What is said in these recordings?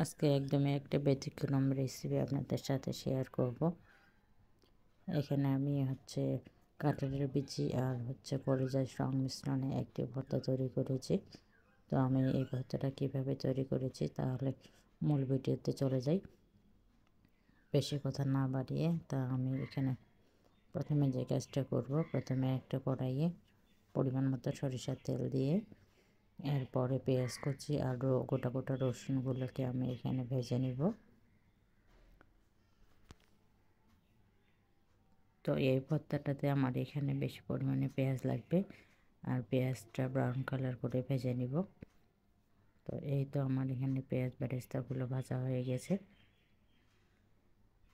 আজকে একদমই একটা ব্যতিক্রম রেসিপি আপনাদের সাথে শেয়ার করব। এখানে আমি কাঁঠালের বিচি আর কলিজার সংমিশ্রণে একটি ভর্তা তৈরি করেছি। তো আমি এই ভর্তাটা কিভাবে তৈরি করেছি তাহলে মূল ভিডিওতে চলে যাই। বেশি কথা না বাড়িয়ে আমি এখানে প্রথমে যে কাজটা করব, প্রথমে একটা কড়াইয়ে পরিমাণ মতো সরিষার তেল দিয়ে এরপরে পেঁয়াজ কুচি আর গোটা গোটা রসুনগুলোকে আমি এখানে ভেজে নিব। তো এই ভর্তাটাতে আমার এখানে বেশি পরিমাণে পেঁয়াজ লাগবে, আর পেঁয়াজটা ব্রাউন কালার করে ভেজে নিব। তো এই তো আমার এখানে পেঁয়াজ বেরেস্তাগুলো ভাজা হয়ে গেছে।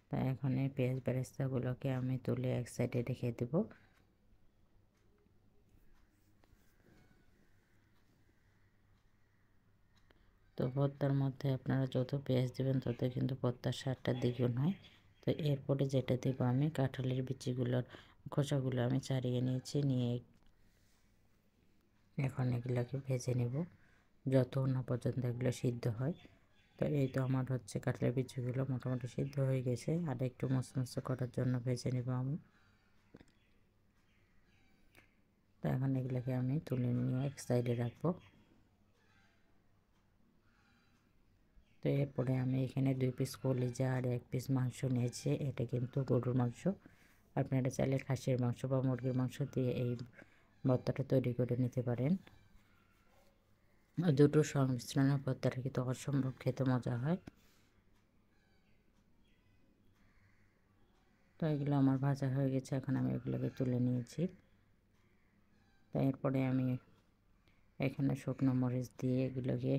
তো এখন এই পেঁয়াজ বেরেস্তাগুলোকে আমি তুলে এক সাইডে রেখে দেব। তো ভর্তার মধ্যে আপনারা যত পেঁয়াজ দেবেন তত কিন্তু ভর্তার স্বাদটা দ্বিগুণ হয়। তো এরপরে যেটা দেব, আমি কাঁঠালের বিচিগুলোর খোসাগুলো আমি ছাড়িয়ে নিয়েছি, নিয়ে এখন এগুলোকে ভেজে নেব যত না পর্যন্ত এগুলো সিদ্ধ হয়। তো এই তো আমার কাঁঠালের বিচিগুলো মোটামুটি সিদ্ধ হয়ে গেছে, আর একটু মচমচে করার জন্য ভেজে নেব আমি। তো এখন এগুলোকে আমি তুলে নিয়ে এক সাইডে রাখবো। তো এরপরে আমি এখানে 2 পিস কলিজা আর 1 পিস মাংস নিয়েছি। এটা কিন্তু গরুর মাংস। আপনারা চাইলে খাসির মাংস বা মুরগির মাংস দিয়ে এই ভর্তাটা তৈরি করে নিতে পারেন। দুটো সংমিশ্রণের ভর্তাটা কিন্তু অসম্ভব খেতে মজা হয়। তো এগুলো আমার ভাজা হয়ে গেছে, এখন আমি এগুলোকে তুলে নিয়েছি। তো এরপরে আমি এখানে শুকনো মরিচ দিয়ে এগুলোকে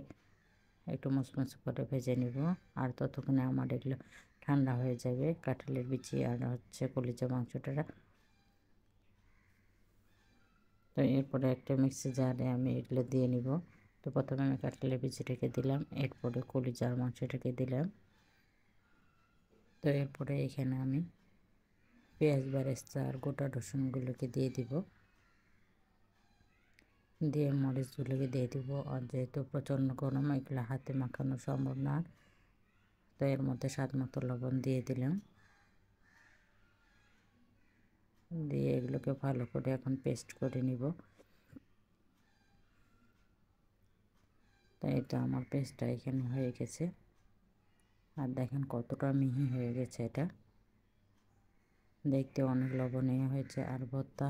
একটু মুচমুচে করে ভেজে নিব। আর ততক্ষণে আমার এগুলো ঠান্ডা হয়ে যাবে, কাঁঠালের বিচি আর কলিজা মাংসটা। তো এরপরে একটা মিক্সি জারে আমি এগুলো দিয়ে নিব। তো প্রথমে আমি কাঁঠালের বিচিটাকে দিলাম, এরপরে কলিজার মাংসটাকে দিলাম। তো এরপরে এখানে আমি পেঁয়াজ বেরেস্তা আর গোটা রসুনগুলোকে দিয়ে দিব, দিয়ে মরিচগুলোকে দিয়ে দিব। আর যেহেতু প্রচণ্ড গরম, এগুলো হাতে মাখানো সম্ভব না, তো এর মধ্যে স্বাদ মতো লবণ দিয়ে দিলাম, দিয়ে এগুলোকে ভালো করে এখন পেস্ট করে নিব। তো এটা আমার পেস্টটা এখানে হয়ে গেছে, আর দেখেন কতটা মিহি হয়ে গেছে। এটা দেখতে অনেক লবণীয় হয়েছে, আর ভর্তা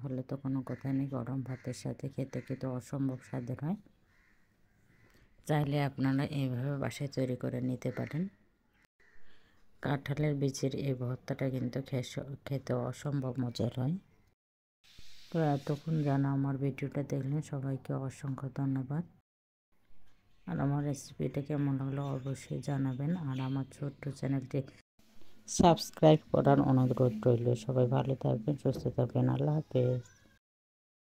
হলে তো কোনো কথা নেই, গরম ভাতের সাথে খেতে কিন্তু অসম্ভব স্বাদের হয়। চাইলে আপনারা এইভাবে বাসায় তৈরি করে নিতে পারেন। কাঁঠালের বিচির এই ভর্তাটা কিন্তু খেতে অসম্ভব মজার হয়। তো এতক্ষণ যারা আমার ভিডিওটা দেখলেন সবাইকে অসংখ্য ধন্যবাদ। আর আমার রেসিপিটা কেমন লাগলো অবশ্যই জানাবেন, আর আমার ছোট্ট চ্যানেলটি সাবস্ক্রাইব করার অনুরোধ রইল। সবাই ভালো থাকবেন, সুস্থ থাকবেন। আল্লাহ হাফেজ।